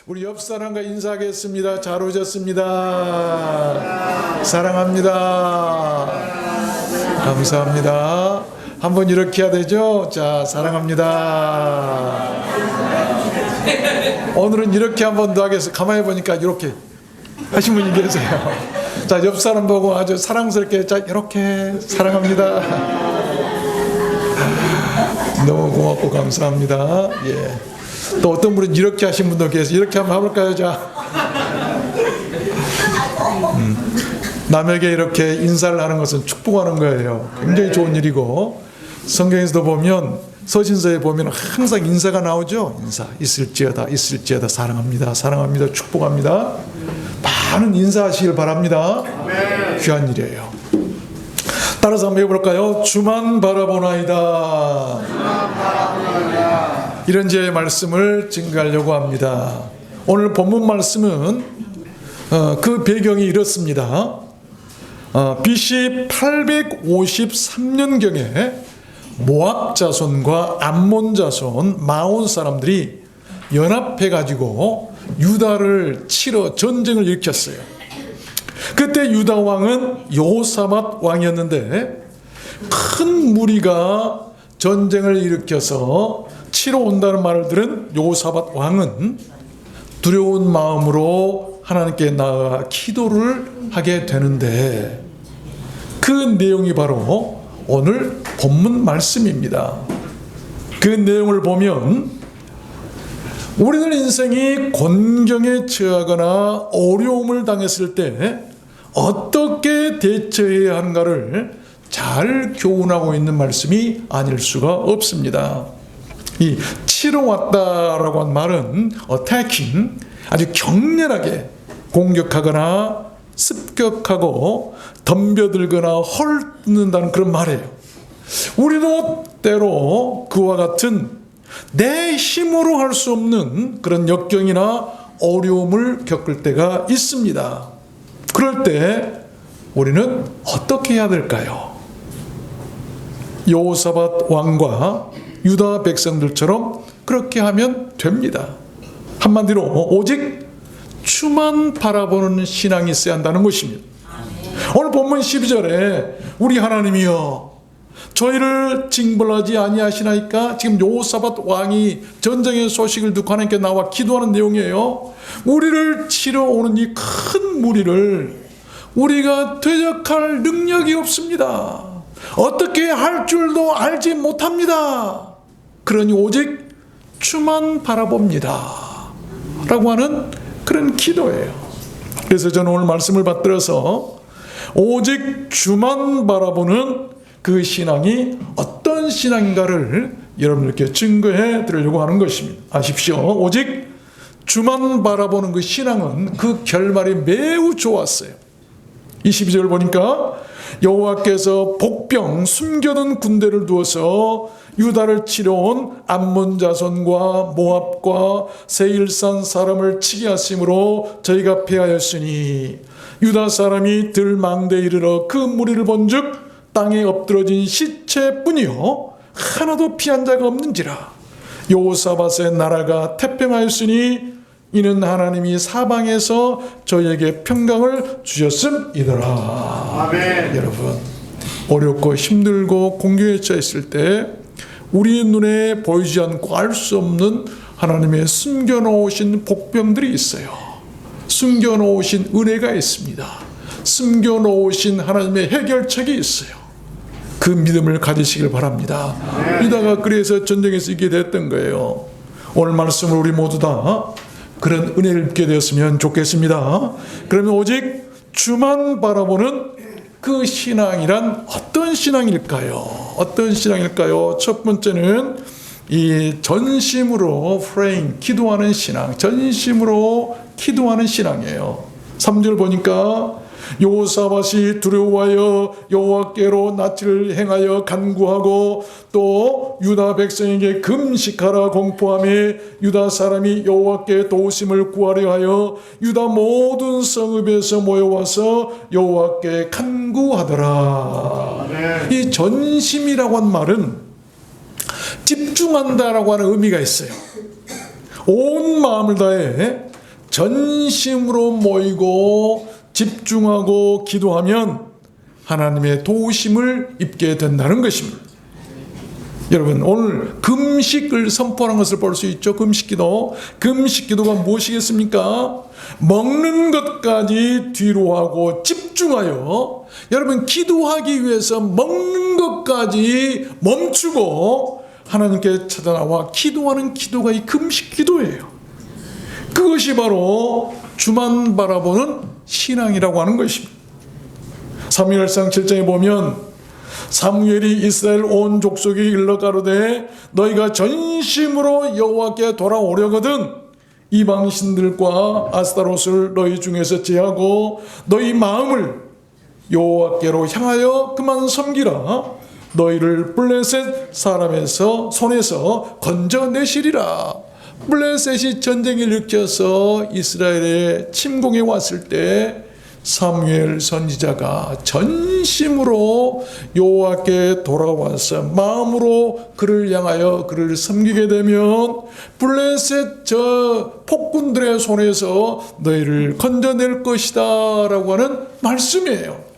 우리 옆 사람과 인사하겠습니다. 잘 오셨습니다. 사랑합니다. 감사합니다. 한번 이렇게 해야 되죠? 자, 사랑합니다. 오늘은 이렇게 한 번 더 하겠습니다. 가만히 보니까 이렇게 하신 분이 계세요. 자, 옆 사람 보고 아주 사랑스럽게 자, 이렇게 사랑합니다. 너무 고맙고 감사합니다. 예. 또 어떤 분은 이렇게 하신 분도 계세요. 이렇게 한번 해볼까요? 자, 남에게 이렇게 인사를 하는 것은 축복하는 거예요. 굉장히 좋은 일이고, 성경에서도 보면, 서신서에 보면 항상 인사가 나오죠. 인사 있을지어다 있을지어다 사랑합니다 사랑합니다 축복합니다. 많은 인사하시길 바랍니다. 귀한 일이에요. 따라서 한번 해볼까요? 주만 바라보나이다. 이런 제의 말씀을 증거하려고 합니다. 오늘 본문 말씀은 그 배경이 이렇습니다. BC 853년경에 모압 자손과 암몬 자손 마온 사람들이 연합해가지고 유다를 치러 전쟁을 일으켰어요. 그때 유다 왕은 여호사밧 왕이었는데 큰 무리가 전쟁을 일으켜서 치러 온다는 말을 들은 여호사밧 왕은 두려운 마음으로 하나님께 나아가 기도를 하게 되는데 그 내용이 바로 오늘 본문 말씀입니다. 그 내용을 보면 우리들 인생이 곤경에 처하거나 어려움을 당했을 때 어떻게 대처해야 하는가를 잘 교훈하고 있는 말씀이 아닐 수가 없습니다. 이 치러 왔다라고 한 말은 attacking, 아주 격렬하게 공격하거나 습격하고 덤벼들거나 헐뜯는다는 그런 말이에요. 우리도 때로 그와 같은 내 힘으로 할 수 없는 그런 역경이나 어려움을 겪을 때가 있습니다. 그럴 때 우리는 어떻게 해야 될까요? 여호사밧 왕과 유다 백성들처럼 그렇게 하면 됩니다. 한마디로 오직 주만 바라보는 신앙이 있어야 한다는 것입니다. 오늘 본문 12절에 우리 하나님이여 저희를 징벌하지 아니하시나이까. 지금 여호사밧 왕이 전쟁의 소식을 듣고 하나님께 나와 기도하는 내용이에요. 우리를 치러 오는 이 큰 무리를 우리가 대적할 능력이 없습니다. 어떻게 할 줄도 알지 못합니다. 그러니 오직 주만 바라봅니다 라고 하는 그런 기도예요. 그래서 저는 오늘 말씀을 받들어서 오직 주만 바라보는 그 신앙이 어떤 신앙인가를 여러분들께 증거해 드리려고 하는 것입니다. 아십시오. 오직 주만 바라보는 그 신앙은 그 결말이 매우 좋았어요. 22절 보니까 여호와께서 복병 숨겨둔 군대를 두어서 유다를 치러 온 암몬 자손과 모압과 세일산 사람을 치게 하심으로 저희가 패하였으니 유다 사람이 들망대에 이르러 그 무리를 본즉 땅에 엎드러진 시체뿐이요 하나도 피한 자가 없는지라. 여호사밧의 나라가 태평하였으니 이는 하나님이 사방에서 저희에게 평강을 주셨음이더라. 아멘. 여러분, 어렵고 힘들고 공경에 처해 있을 때 우리 눈에 보이지 않고 알 수 없는 하나님의 숨겨놓으신 복병들이 있어요. 숨겨놓으신 은혜가 있습니다. 숨겨놓으신 하나님의 해결책이 있어요. 그 믿음을 가지시길 바랍니다. 이다가 그래서 전쟁에서 이기게 됐던 거예요. 오늘 말씀을 우리 모두 다 그런 은혜를 입게 되었으면 좋겠습니다. 그러면 오직 주만 바라보는 그 신앙이란 어떤 신앙일까요? 어떤 신앙일까요? 첫 번째는 이 전심으로 praying, 기도하는 신앙, 전심으로 기도하는 신앙이에요. 3절 보니까 여호사밧이 두려워하여 여호와께로 낯을 행하여 간구하고 또 유다 백성에게 금식하라 공포하며 유다 사람이 여호와께 도우심을 구하려 하여 유다 모든 성읍에서 모여와서 여호와께 간구하더라. 이 전심이라고 한 말은 집중한다라고 하는 의미가 있어요. 온 마음을 다해 전심으로 모이고 집중하고 기도하면 하나님의 도우심을 입게 된다는 것입니다. 여러분, 오늘 금식을 선포하는 것을 볼 수 있죠. 금식기도. 금식기도가 무엇이겠습니까? 먹는 것까지 뒤로 하고 집중하여, 여러분 기도하기 위해서 먹는 것까지 멈추고 하나님께 찾아나와 기도하는 기도가 이 금식기도예요. 그것이 바로 주만 바라보는 신앙이라고 하는 것입니다. 사무엘상 7장에 보면 사무엘이 이스라엘 온 족속이 일러 가로되 너희가 전심으로 여호와께 돌아오려거든 이방 신들과 아스타롯을 너희 중에서 제하고 너희 마음을 여호와께로 향하여 그만 섬기라. 너희를 블레셋 사람에서 손에서 건져내시리라. 블레셋이 전쟁을 일으켜서 이스라엘에 침공해 왔을 때 사무엘 선지자가 전심으로 여호와께 돌아와서 마음으로 그를 향하여 그를 섬기게 되면 블레셋 저 폭군들의 손에서 너희를 건져낼 것이다 라고 하는 말씀이에요.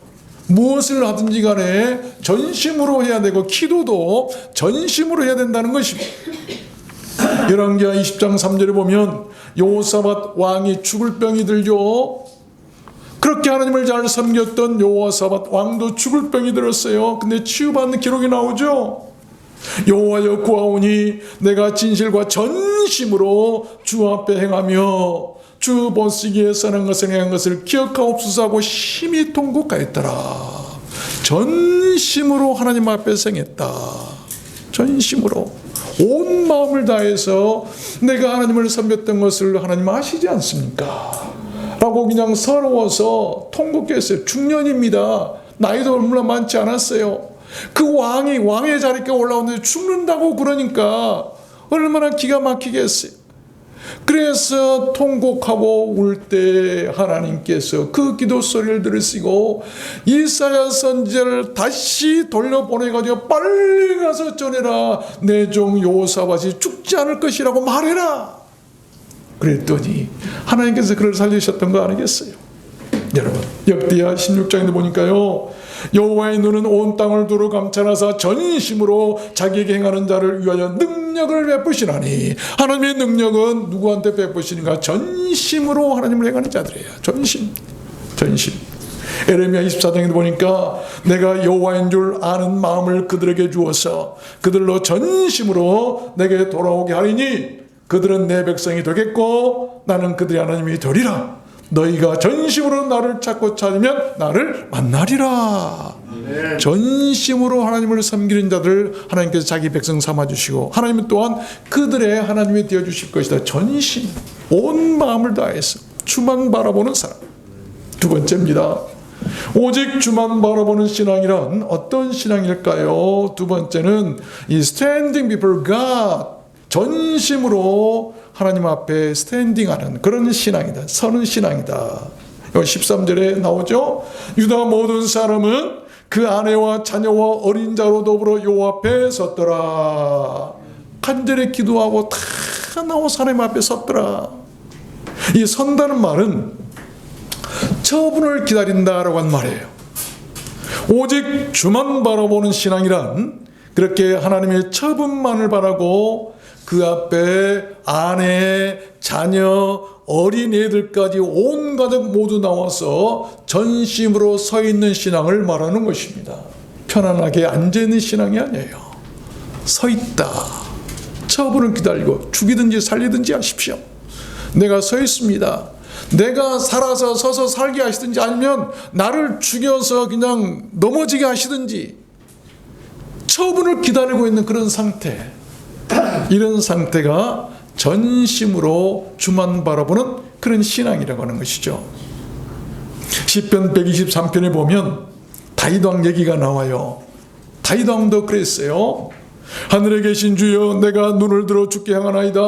무엇을 하든지 간에 전심으로 해야 되고 기도도 전심으로 해야 된다는 것입니다. 열왕기하 20장 3절에 보면 여호사밧 왕이 죽을 병이 들죠. 그렇게 하나님을 잘 섬겼던 여호사밧 왕도 죽을 병이 들었어요. 근데 치유받는 기록이 나오죠. 여호와여 구하오니 내가 진실과 전심으로 주 앞에 행하며 주 보시기에 선한 것을 행한 것을 기억하옵소서 하고 심히 통곡하였더라. 전심으로 하나님 앞에 행했다. 전심으로 온 마음을 다해서 내가 하나님을 섬겼던 것을 하나님 아시지 않습니까? 라고 그냥 서러워서 통곡했어요. 중년입니다. 나이도 얼마나 많지 않았어요. 그 왕의 자리에 올라오는데 죽는다고 그러니까 얼마나 기가 막히겠어요. 그래서 통곡하고 울 때 하나님께서 그 기도 소리를 들으시고 이사야 선지자를 다시 돌려보내가지고 빨리 가서 전해라. 내 종 여호사밧이 죽지 않을 것이라고 말해라. 그랬더니 하나님께서 그를 살리셨던 거 아니겠어요? 여러분, 역대하 16장에 보니까요, 여호와의 눈은 온 땅을 두루 감찰하사 전심으로 자기에게 행하는 자를 위하여 능력을 베푸시나니, 하나님의 능력은 누구한테 베푸시는가? 전심으로 하나님을 행하는 자들이에요. 전심. 에레미야 24장에도 보니까 내가 여호와인 줄 아는 마음을 그들에게 주어서 그들로 전심으로 내게 돌아오게 하리니 그들은 내 백성이 되겠고 나는 그들의 하나님이 되리라. 너희가 전심으로 나를 찾고 찾으면 나를 만나리라. 네. 전심으로 하나님을 섬기는 자들 하나님께서 자기 백성 삼아주시고 하나님은 또한 그들의 하나님이 되어주실 것이다. 전심, 온 마음을 다해서 주만 바라보는 사람. 두 번째입니다. 오직 주만 바라보는 신앙이란 어떤 신앙일까요? 두 번째는 이 standing before God, 전심으로 하나님 앞에 스탠딩하는 그런 신앙이다. 서는 신앙이다. 13절에 나오죠. 유다 모든 사람은 그 아내와 자녀와 어린 자로 더불어 여호와 앞에 섰더라. 간절히 기도하고 다 나와서 하나님 앞에 섰더라. 이 선다는 말은 처분을 기다린다라고 한 말이에요. 오직 주만 바라보는 신앙이란 그렇게 하나님의 처분만을 바라고 그 앞에 아내, 자녀, 어린애들까지 온 가족 모두 나와서 전심으로 서 있는 신앙을 말하는 것입니다. 편안하게 앉아있는 신앙이 아니에요. 서 있다. 처분을 기다리고 죽이든지 살리든지 하십시오. 내가 서 있습니다. 내가 살아서 서서 살게 하시든지 아니면 나를 죽여서 그냥 넘어지게 하시든지 처분을 기다리고 있는 그런 상태. 이런 상태가 전심으로 주만 바라보는 그런 신앙이라고 하는 것이죠. 시편 123편에 보면 다윗 왕 얘기가 나와요. 다윗 왕도 그랬어요. 하늘에 계신 주여 내가 눈을 들어 주께 향하나이다.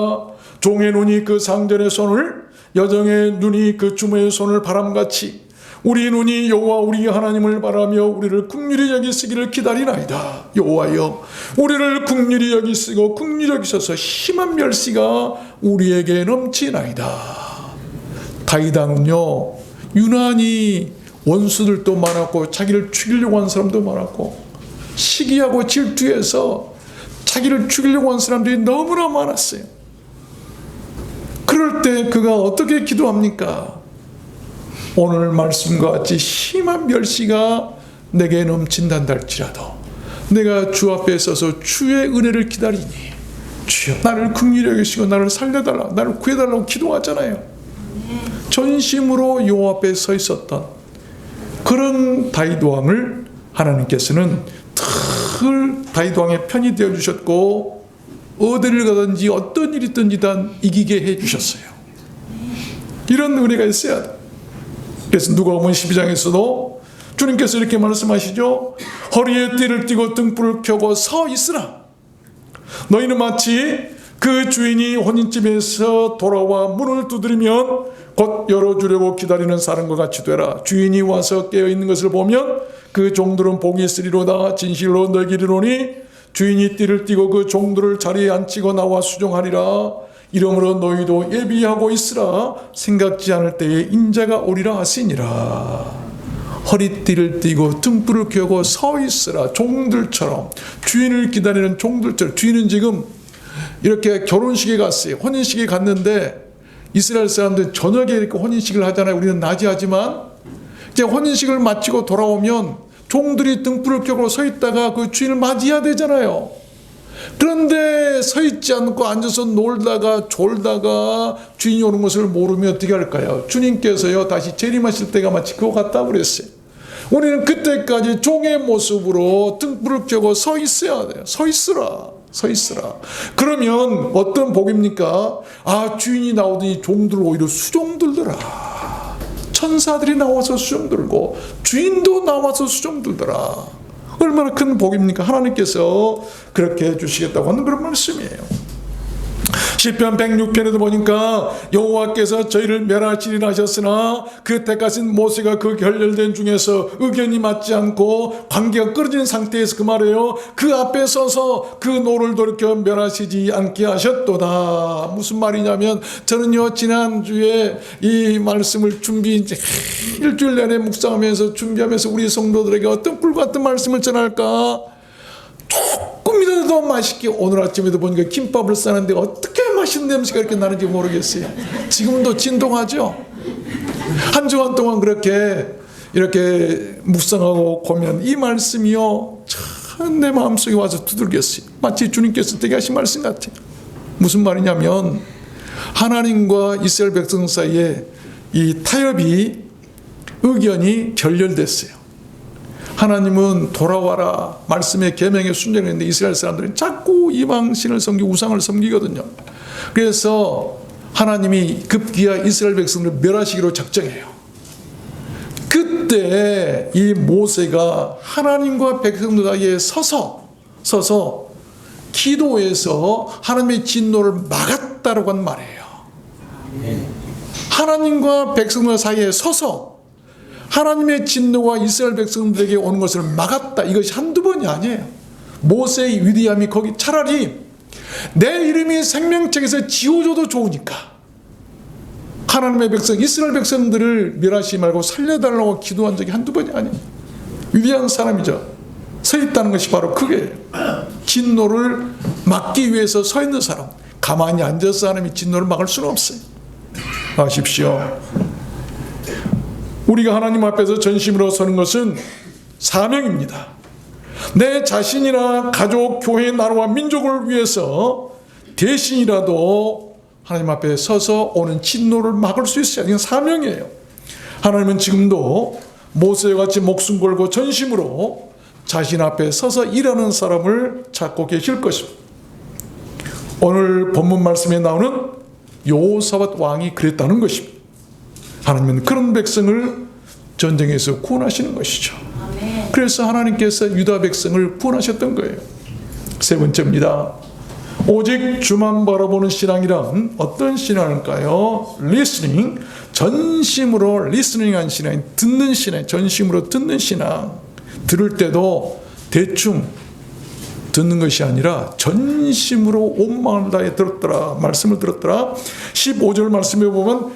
종의 눈이 그 상전의 손을, 여정의 눈이 그 주모의 손을 바람같이 우리 눈이 여호와 우리 하나님을 바라며 우리를 긍휼히 여기시기를 기다리나이다. 여호와여, 우리를 긍휼히 여기시고 긍휼히 여기셔서 심한 멸시가 우리에게 넘치나이다. 다윗 왕은요, 유난히 원수들도 많았고 자기를 죽이려고 한 사람도 많았고 시기하고 질투해서 자기를 죽이려고 한 사람들이 너무나 많았어요. 그럴 때 그가 어떻게 기도합니까? 오늘 말씀과 같이 심한 멸시가 내게 넘친단다 할지라도 내가 주 앞에 서서 주의 은혜를 기다리니 주여 나를 긍휼히 여기시고 나를 살려달라, 나를 구해달라고 기도하잖아요. 전심으로 여호와 앞에 서 있었던 그런 다윗 왕을 하나님께서는 늘 다윗 왕의 편이 되어 주셨고 어디를 가든지 어떤 일이 있든지 다 이기게 해 주셨어요. 이런 은혜가 있어야 돼. 그래서 누가복음 12장에서도 주님께서 이렇게 말씀하시죠. 허리에 띠를 띠고 등불을 켜고 서 있으라. 너희는 마치 그 주인이 혼인집에서 돌아와 문을 두드리면 곧 열어주려고 기다리는 사람과 같이 되라. 주인이 와서 깨어있는 것을 보면 그 종들은 복이 있으리로다. 진실로 너희에게 이르노니 주인이 띠를 띠고 그 종들을 자리에 앉히고 나와 수종하리라. 이러므로 너희도 예비하고 있으라. 생각지 않을 때에 인자가 오리라 하시니라. 허리띠를 띠고 등불을 켜고 서 있으라. 종들처럼, 주인을 기다리는 종들처럼. 주인은 지금 이렇게 결혼식에 갔어요. 혼인식에 갔는데 이스라엘 사람들은 저녁에 이렇게 혼인식을 하잖아요. 우리는 낮에 하지만 이제 혼인식을 마치고 돌아오면 종들이 등불을 켜고 서 있다가 그 주인을 맞이해야 되잖아요. 그런데 서 있지 않고 앉아서 놀다가 졸다가 주인이 오는 것을 모르면 어떻게 할까요? 주님께서요 다시 재림하실 때가 마치 그거 같다고 그랬어요. 우리는 그때까지 종의 모습으로 등불을 켜고 서 있어야 돼요. 서 있으라. 서 있으라. 그러면 어떤 복입니까? 아, 주인이 나오더니 종들 오히려 수종 들더라. 천사들이 나와서 수종 들고 주인도 나와서 수종 들더라. 얼마나 큰 복입니까? 하나님께서 그렇게 해주시겠다고 하는 그런 말씀이에요. 시편 106편에도 보니까 여호와께서 저희를 멸하시리라 하셨으나 그 택하신 모세가 그 결렬된 중에서 의견이 맞지 않고 관계가 끊어진 상태에서 그 말이에요. 그 앞에 서서 그 노를 돌이켜 멸하시지 않게 하셨도다. 무슨 말이냐면 저는요 지난주에 이 말씀을 일주일 내내 묵상하면서 준비하면서 우리 성도들에게 어떤 꿀 같은 말씀을 전할까 조금이라도 맛있게 오늘 아침에도 보니까 김밥을 싸는데 어떻게 맛있는 냄새가 이렇게 나는지 모르겠어요. 지금도 진동하죠. 한 주간 동안 이렇게 묵상하고 보면 이 말씀이요 참 내 마음속에 와서 두들겼어요. 마치 주님께서 되게 하신 말씀 같아요. 무슨 말이냐면 하나님과 이스라엘 백성 사이에 이 타협이 의견이 결렬됐어요. 하나님은 돌아와라 말씀의 계명에 순종했는데 이스라엘 사람들은 자꾸 이방신을 섬기고 우상을 섬기거든요. 그래서 하나님이 급기야 이스라엘 백성을 멸하시기로 작정해요. 그때 이 모세가 하나님과 백성들 사이에 서서 기도해서 하나님의 진노를 막았다라고 한 말이에요. 하나님과 백성들 사이에 서서 하나님의 진노가 이스라엘 백성들에게 오는 것을 막았다. 이것이 한두 번이 아니에요. 모세의 위대함이 거기 차라리 내 이름이 생명책에서 지워줘도 좋으니까 하나님의 백성 이스라엘 백성들을 멸하지 말고 살려달라고 기도한 적이 한두 번이 아니에요. 위대한 사람이죠. 서 있다는 것이 바로 그게 진노를 막기 위해서 서 있는 사람. 가만히 앉아서 하나님이 진노를 막을 수는 없어요. 아십시오. 우리가 하나님 앞에서 전심으로 서는 것은 사명입니다. 내 자신이나 가족, 교회, 나라와 민족을 위해서 대신이라도 하나님 앞에 서서 오는 진노를 막을 수 있어야 이건 사명이에요. 하나님은 지금도 모세와 같이 목숨 걸고 전심으로 자신 앞에 서서 일하는 사람을 찾고 계실 것입니다. 오늘 본문 말씀에 나오는 여호사밧 왕이 그랬다는 것입니다. 하나님은 그런 백성을 전쟁에서 구원하시는 것이죠. 그래서 하나님께서 유다 백성을 구원하셨던 거예요. 세 번째입니다. 오직 주만 바라보는 신앙이란 어떤 신앙일까요? listening, 전심으로 listening한 신앙, 듣는 신앙, 전심으로 듣는 신앙. 들을 때도 대충 듣는 것이 아니라 전심으로 온 마음을 다해 들었더라, 말씀을 들었더라. 15절 말씀에 보면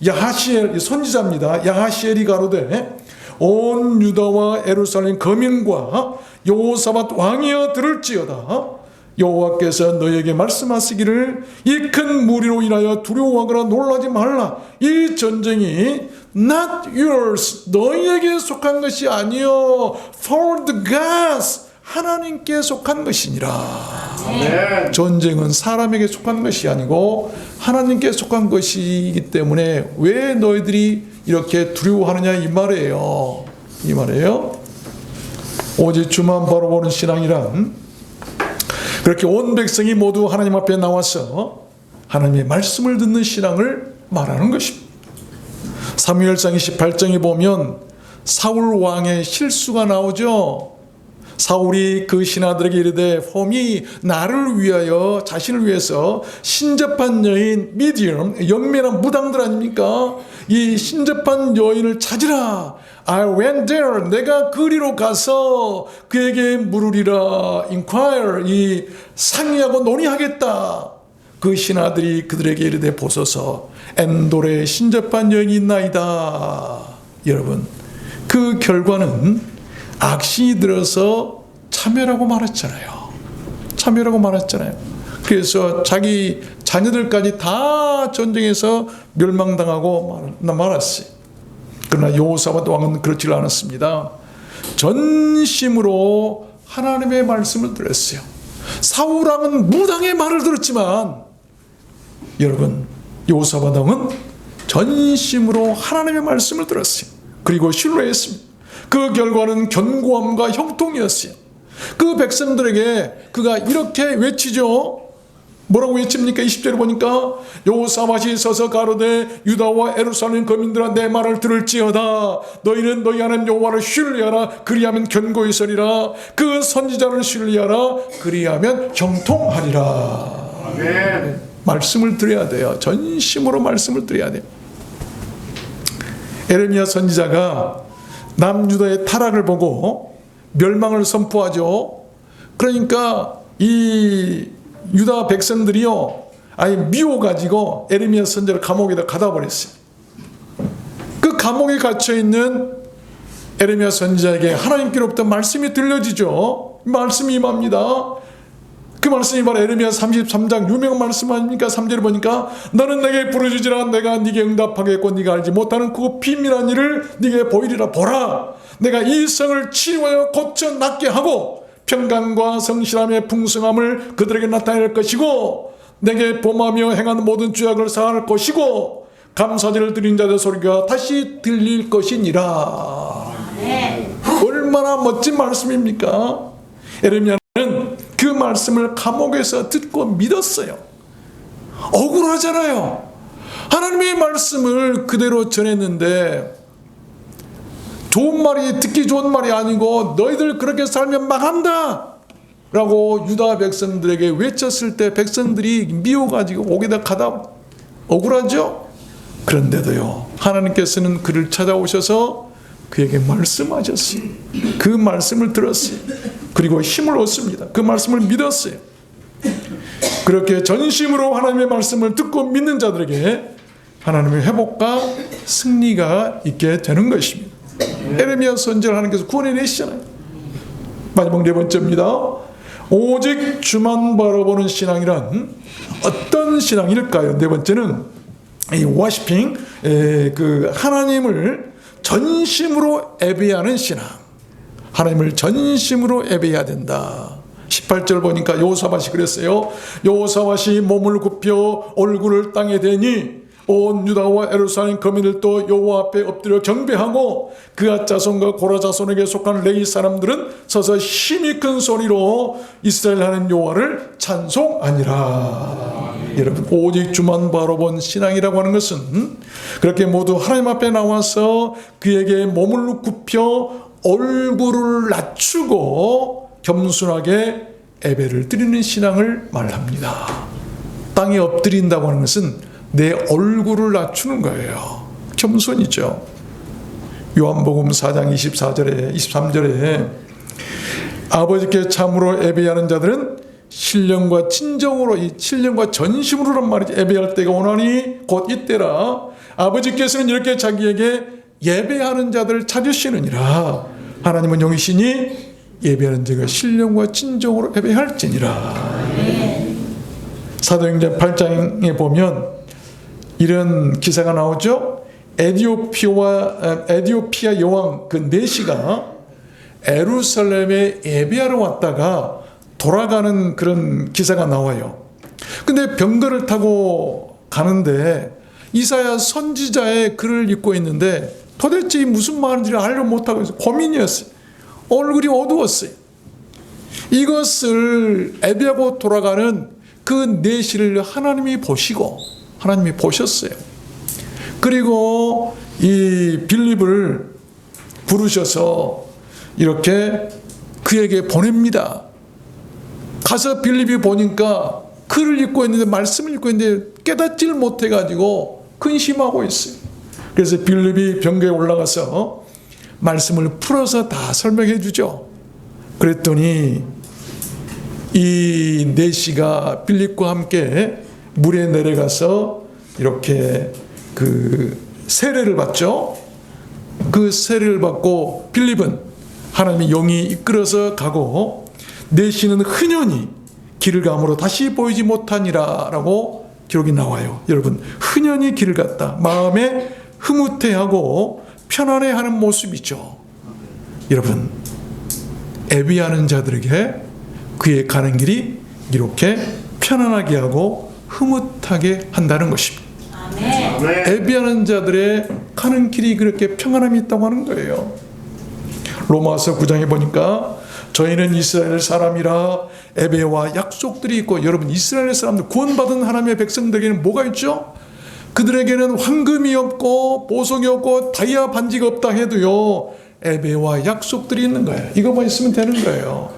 야하시엘, 선지자입니다. 야하시엘이 가로되 온 유다와 예루살렘 거민과 여호사밧 왕이여 들을지어다. 여호와께서 너에게 말씀하시기를 이 큰 무리로 인하여 두려워하거나 놀라지 말라. 이 전쟁이 not yours, 너희에게 속한 것이 아니요 for the gods, 하나님께 속한 것이니라. 아멘. 전쟁은 사람에게 속한 것이 아니고 하나님께 속한 것이기 때문에 왜 너희들이 이렇게 두려워하느냐 이 말이에요. 이 말이에요. 오직 주만 바라보는 신앙이란 그렇게 온 백성이 모두 하나님 앞에 나와서 하나님의 말씀을 듣는 신앙을 말하는 것입니다. 사무엘상 28장에 보면 사울 왕의 실수가 나오죠. 사울이 그 신하들에게 이르되 홈이 나를 위하여 자신을 위해서 신접한 여인 미디엄, 연매한 무당들 아닙니까? 이 신접한 여인을 찾으라. I went there. 내가 그리로 가서 그에게 물으리라. inquire. 이 상의하고 논의하겠다. 그 신하들이 그들에게 이르되 보소서 엔돌에 신접한 여인이 있나이다. 여러분, 그 결과는 악신이 들어서 참여라고 말했잖아요. 참여라고 말했잖아요. 그래서 자기 자녀들까지 다 전쟁에서 멸망당하고 말았어요. 그러나 여호사밧 왕은 그렇지 않았습니다. 전심으로 하나님의 말씀을 들었어요. 사울 왕은 무당의 말을 들었지만 여러분, 여호사밧 왕은 전심으로 하나님의 말씀을 들었어요. 그리고 신뢰했습니다. 그 결과는 견고함과 형통이었어요. 그 백성들에게 그가 이렇게 외치죠. 뭐라고 외칩니까? 20절에 보니까 여호사밧이 서서 가로되 유다와 예루살렘 거민들아 내 말을 들을지어다. 너희는 너희 하나님 여호와를 신뢰하라. 그리하면 견고히 서리라. 그 선지자를 신뢰하라. 그리하면 형통하리라. 아멘. 말씀을 드려야 돼요. 전심으로 말씀을 드려야 돼요. 에레미야 선지자가 남유다의 타락을 보고 멸망을 선포하죠. 그러니까 이 유다 백성들이요, 아예 미워가지고 에레미야 선지자를 감옥에다 가다 버렸어요. 그 감옥에 갇혀있는 에레미야 선지자에게 하나님께로부터 말씀이 들려지죠. 말씀이 임합니다. 그 말씀이 바로 에레미야 33장 유명한 말씀 아닙니까? 3절에 보니까 너는 내게 부르짖으라. 내가 네게 응답하겠고 네가 알지 못하는 그 비밀한 일을 네게 보이리라. 보라, 내가 이 성을 치유하여 고쳐 낫게 하고 평강과 성실함의 풍성함을 그들에게 나타낼 것이고 내게 범하며 행하는 모든 죄악을 사할 것이고 감사제를 드린 자들 소리가 다시 들릴 것이니라. 얼마나 멋진 말씀입니까? 에레미야는 그 말씀을 감옥에서 듣고 믿었어요. 억울하잖아요. 하나님의 말씀을 그대로 전했는데 좋은 말이 듣기 좋은 말이 아니고 너희들 그렇게 살면 망한다 라고 유다 백성들에게 외쳤을 때 백성들이 미워가지고 옥에다 가다 억울하죠. 그런데도요, 하나님께서는 그를 찾아오셔서 그에게 말씀하셨어요. 그 말씀을 들었어요. 그리고 힘을 얻습니다. 그 말씀을 믿었어요. 그렇게 전심으로 하나님의 말씀을 듣고 믿는 자들에게 하나님의 회복과 승리가 있게 되는 것입니다. 에레미야 선지자를 하나님께서 구원해 내시잖아요. 마지막 네 번째입니다. 오직 주만 바라보는 신앙이란 어떤 신앙일까요? 네 번째는 이 워시핑, 그 하나님을 전심으로 예배하는 신앙. 하나님을 전심으로 예배해야 된다. 18절 보니까 여호사밧이 그랬어요. 여호사밧이 몸을 굽혀 얼굴을 땅에 대니 온 유다와 예루살렘 거민들도 여호와 앞에 엎드려 경배하고 그앗 자손과 고라 자손에게 속한 레위 사람들은 서서 힘이 큰 소리로 이스라엘 하나님 여호와를 찬송하니라. 여러분, 오직 주만 바라본 신앙이라고 하는 것은 그렇게 모두 하나님 앞에 나와서 그에게 몸을 굽혀 얼굴을 낮추고 겸손하게 예배를 드리는 신앙을 말합니다. 땅에 엎드린다고 하는 것은 내 얼굴을 낮추는 거예요. 겸손이죠. 요한복음 4장 24절에 23절에 아버지께 참으로 예배하는 자들은 신령과 진정으로, 이 신령과 전심으로란 말이지, 예배할 때가 오나니 곧 이때라. 아버지께서는 이렇게 자기에게 예배하는 자들을 찾으시느니라. 하나님은 영이시니 예배하는 자가 신령과 진정으로 예배할지니라. 사도행전 8장에 보면 이런 기사가 나오죠. 에디오피아 여왕 그 네시가 예루살렘에 예배하러 왔다가 돌아가는 그런 기사가 나와요. 근데 병거를 타고 가는데 이사야 선지자의 글을 읽고 있는데 도대체 무슨 말인지를 알려 못하고 있어요. 고민이었어요. 얼굴이 어두웠어요. 이것을 예배하고 돌아가는 그 내시를 하나님이 보시고, 하나님이 보셨어요. 그리고 이 빌립을 부르셔서 이렇게 그에게 보냅니다. 가서 빌립이 보니까 글을 읽고 있는데, 말씀을 읽고 있는데 깨닫지를 못해가지고 근심하고 있어요. 그래서 빌립이 병거에 올라가서 말씀을 풀어서 다 설명해 주죠. 그랬더니 이 네시가 빌립과 함께 물에 내려가서 이렇게 그 세례를 받죠. 그 세례를 받고 빌립은 하나님의 영이 이끌어서 가고, 네시는 흔연히 길을 감으로 다시 보이지 못하니라 라고 기록이 나와요. 여러분, 흔연히 길을 갔다. 마음에 흐뭇해하고 편안해하는 모습이죠. 여러분, 예배하는 자들에게 그의 가는 길이 이렇게 편안하게 하고 흐뭇하게 한다는 것입니다. 예배하는 자들의 가는 길이 그렇게 평안함이 있다고 하는 거예요. 로마서 9장에 보니까 저희는 이스라엘 사람이라 예배와 약속들이 있고, 여러분, 이스라엘 사람들, 구원받은 하나님의 백성들에게는 뭐가 있죠? 그들에게는 황금이 없고 보석이 없고 다이아 반지가 없다 해도요, 예배와 약속들이 있는 거예요. 이거만 있으면 되는 거예요.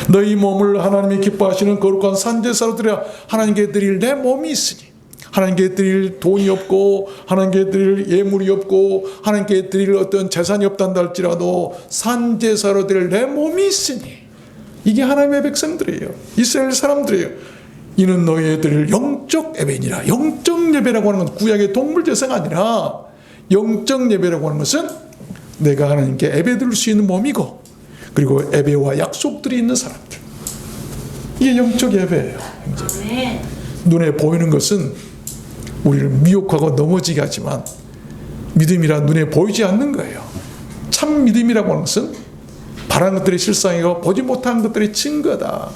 너희 몸을 하나님이 기뻐하시는 거룩한 산제사로 드려 하나님께 드릴 내 몸이 있으니, 하나님께 드릴 돈이 없고 하나님께 드릴 예물이 없고 하나님께 드릴 어떤 재산이 없단다 할지라도 산제사로 드릴 내 몸이 있으니, 이게 하나님의 백성들이에요. 이스라엘 사람들이에요. 이는 너희에 드릴 영적 예배니라. 영적 예배라고 하는 건 구약의 동물 제사가 아니라, 영적 예배라고 하는 것은 내가 하나님께 예배 드릴 수 있는 몸이고, 그리고 예배와 약속들이 있는 사람들, 이게 영적 예배예요. 눈에 보이는 것은 우리를 미혹하고 넘어지게 하지만 믿음이라 눈에 보이지 않는 거예요. 참 믿음이라고 하는 것은 바라는 것들이 실상이고 보지 못한 것들이 증거다.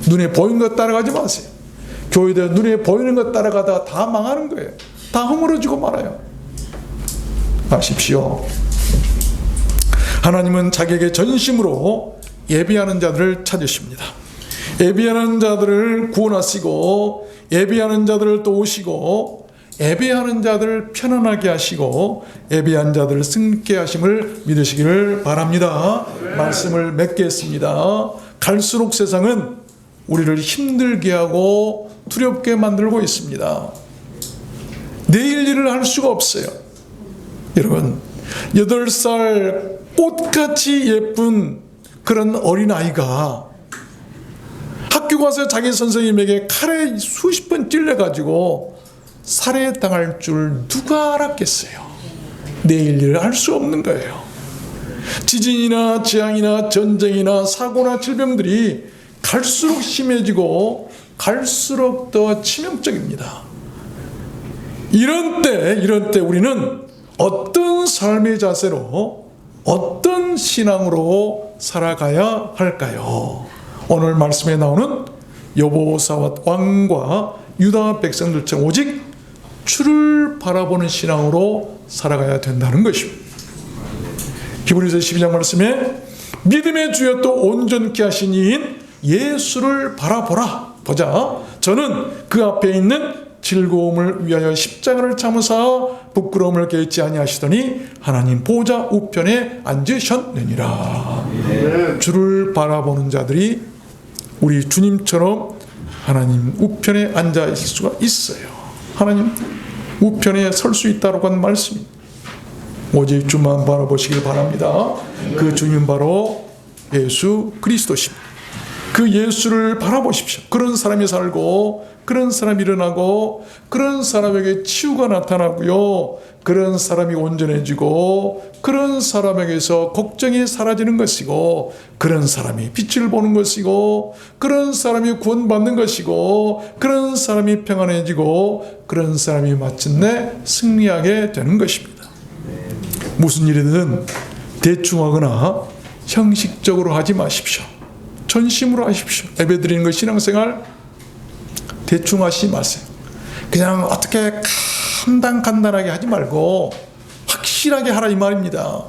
눈에 보이는 것 따라가지 마세요. 교회들 눈에 보이는 것 따라가다가 다 망하는 거예요. 다 허물어지고 말아요. 아십시오. 하나님은 자기에게 전심으로 예배하는 자들을 찾으십니다. 예배하는 자들을 구원하시고, 예배하는 자들을 도우시고, 예배하는 자들을 편안하게 하시고, 예배한 자들을 승리케 하심을 믿으시기를 바랍니다. 말씀을 맺겠습니다. 갈수록 세상은 우리를 힘들게 하고 두렵게 만들고 있습니다. 내일 일을 할 수가 없어요. 여러분, 8살 꽃같이 예쁜 그런 어린아이가 학교 가서 자기 선생님에게 칼에 수십 번 찔려가지고 살해당할 줄 누가 알았겠어요. 내일 일을 할 수 없는 거예요. 지진이나 재앙이나 전쟁이나 사고나 질병들이 갈수록 심해지고 갈수록 더 치명적입니다. 이런 때 우리는 어떤 삶의 자세로, 어떤 신앙으로 살아가야 할까요? 오늘 말씀에 나오는 여호사밧 왕과 유다 백성들처럼 오직 주를 바라보는 신앙으로 살아가야 된다는 것입니다. 히브리서 12장 말씀에 믿음의 주여 또 온전케 하신 이인 예수를 바라보라. 보자, 저는 그 앞에 있는 즐거움을 위하여 십자가를 참으사 부끄러움을 개의치 아니하시더니 하나님 보좌 우편에 앉으셨느니라. 주를 바라보는 자들이 우리 주님처럼 하나님 우편에 앉아 있을 수가 있어요. 하나님 우편에 설 수 있다고 하는 말씀입니다. 오직 주만 바라보시길 바랍니다. 그 주님 바로 예수 그리스도십니다. 그 예수를 바라보십시오. 그런 사람이 살고 그런 사람이 일어나고 그런 사람에게 치유가 나타나고요. 그런 사람이 온전해지고 그런 사람에게서 걱정이 사라지는 것이고 그런 사람이 빛을 보는 것이고 그런 사람이 구원받는 것이고 그런 사람이 평안해지고 그런 사람이 마침내 승리하게 되는 것입니다. 무슨 일이든 대충 하거나 형식적으로 하지 마십시오. 전심으로 하십시오. 예배드리는 것 신앙생활 대충 하시지 마세요. 그냥 어떻게 간단하게 하지 말고 확실하게 하라 이 말입니다.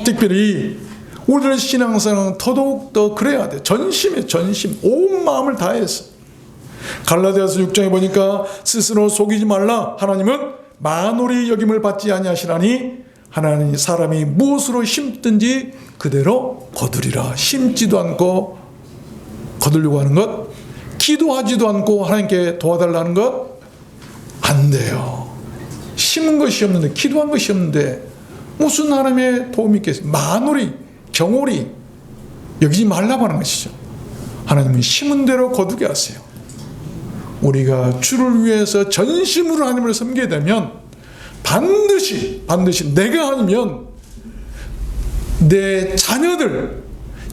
특별히 우리들 신앙생활은 더더욱 더 그래야 돼. 전심에 전심, 온 마음을 다해서. 갈라디아서 6장에 보니까 스스로 속이지 말라. 하나님은 만홀히 여김을 받지 아니하시나니 하나님 사람이 무엇으로 심든지 그대로 거두리라. 심지도 않고 거두려고 하는 것, 기도하지도 않고 하나님께 도와달라는 것 안 돼요. 심은 것이 없는데 기도한 것이 없는데 무슨 하나님의 도움이 있겠어요? 만홀히 경홀히 여기지 말라고 하는 것이죠. 하나님은 심은 대로 거두게 하세요. 우리가 주를 위해서 전심으로 하나님을 섬기게 되면 반드시 내가 아니면 내 자녀들,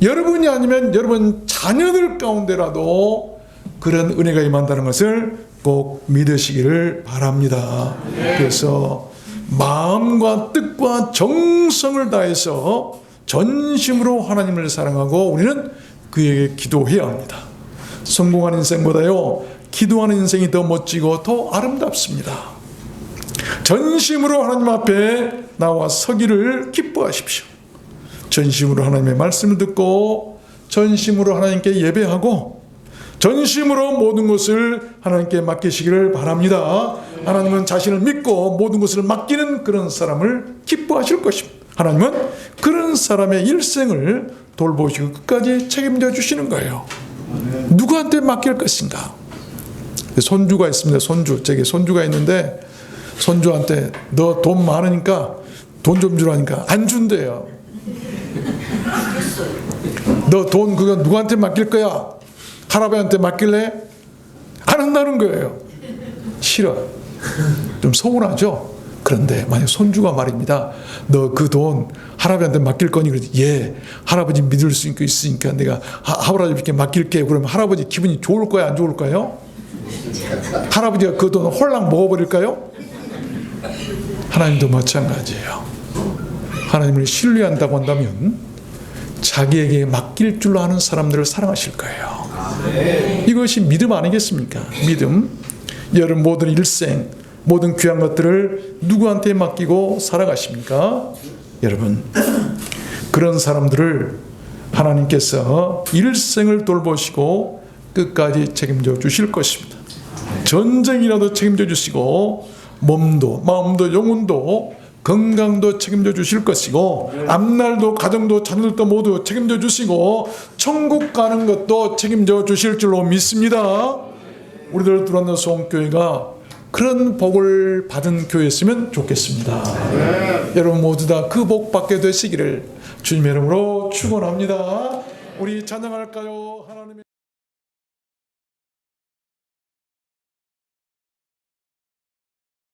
여러분이 아니면 여러분 자녀들 가운데라도 그런 은혜가 임한다는 것을 꼭 믿으시기를 바랍니다. 그래서 마음과 뜻과 정성을 다해서 전심으로 하나님을 사랑하고 우리는 그에게 기도해야 합니다. 성공한 인생보다요 기도하는 인생이 더 멋지고 더 아름답습니다. 전심으로 하나님 앞에 나와 서기를 기뻐하십시오. 전심으로 하나님의 말씀을 듣고 전심으로 하나님께 예배하고 전심으로 모든 것을 하나님께 맡기시기를 바랍니다. 하나님은 자신을 믿고 모든 것을 맡기는 그런 사람을 기뻐하실 것입니다. 하나님은 그런 사람의 일생을 돌보시고 끝까지 책임져 주시는 거예요. 누구한테 맡길 것인가? 손주가 있습니다. 제게 손주가 있는데 손주한테 너 돈 많으니까 돈 좀 주라니까 안 준대요. 너 돈 그거 누구한테 맡길 거야? 할아버지한테 맡길래? 안 한다는 거예요. 싫어. 좀 서운하죠? 그런데 만약 손주가 말입니다. 너 그 돈 할아버지한테 맡길 거니? 그러지. 예, 할아버지 믿을 수 있으니까 내가 할아버지께 맡길게. 그러면 할아버지 기분이 좋을 거야? 안 좋을까요? 할아버지가 그 돈 홀랑 먹어버릴까요? 하나님도 마찬가지예요. 하나님을 신뢰한다고 한다면 자기에게 맡길 줄 아는 사람들을 사랑하실 거예요. 이것이 믿음 아니겠습니까? 믿음. 여러분 모든 일생, 모든 귀한 것들을 누구한테 맡기고 살아가십니까? 여러분 그런 사람들을 하나님께서 일생을 돌보시고 끝까지 책임져 주실 것입니다. 전쟁이라도 책임져 주시고 몸도 마음도 영혼도 건강도 책임져 주실 것이고 앞날도 가정도 자녀들도 모두 책임져 주시고 천국 가는 것도 책임져 주실 줄로 믿습니다. 우리들 들어왔는 소원교회가 그런 복을 받은 교회였으면 좋겠습니다. 여러분 모두 다 그 복 받게 되시기를 주님의 이름으로 축원합니다. 우리 찬양할까요? 하나님의